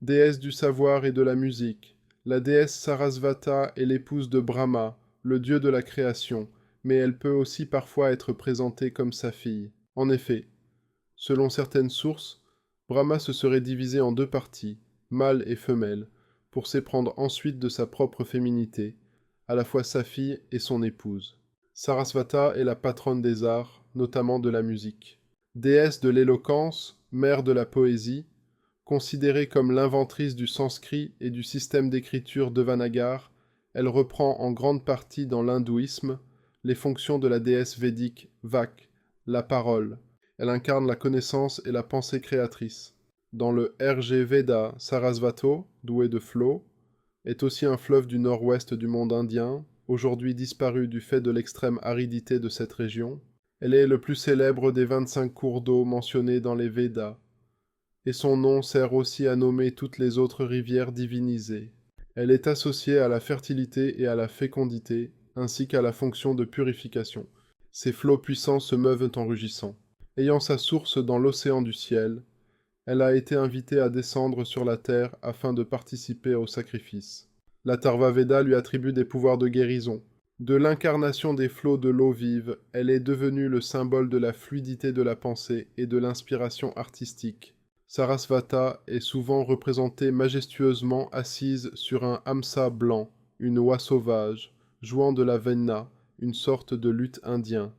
Déesse du savoir et de la musique, la déesse Sarasvata est l'épouse de Brahma, le dieu de la création, mais elle peut aussi parfois être présentée comme sa fille. En effet, selon certaines sources, Brahma se serait divisé en deux parties, mâle et femelle, pour s'éprendre ensuite de sa propre féminité, à la fois sa fille et son épouse. Sarasvata est la patronne des arts, notamment de la musique. Déesse de l'éloquence, mère de la poésie, considérée comme l'inventrice du sanskrit et du système d'écriture Devanagar, elle reprend en grande partie dans l'hindouisme les fonctions de la déesse védique Vak, la parole. Elle incarne la connaissance et la pensée créatrice. Dans le RG Veda, Sarasvato, doué de flots, est aussi un fleuve du nord-ouest du monde indien, aujourd'hui disparu du fait de l'extrême aridité de cette région. Elle est le plus célèbre des 25 cours d'eau mentionnés dans les Védas, et son nom sert aussi à nommer toutes les autres rivières divinisées. Elle est associée à la fertilité et à la fécondité, ainsi qu'à la fonction de purification. Ses flots puissants se meuvent en rugissant. Ayant sa source dans l'océan du ciel, elle a été invitée à descendre sur la terre afin de participer au sacrifice. L'Atharva Veda lui attribue des pouvoirs de guérison. De l'incarnation des flots de l'eau vive, elle est devenue le symbole de la fluidité de la pensée et de l'inspiration artistique. Sarasvata est souvent représentée majestueusement assise sur un hamsa blanc, une oie sauvage, jouant de la venna, une sorte de luth indien.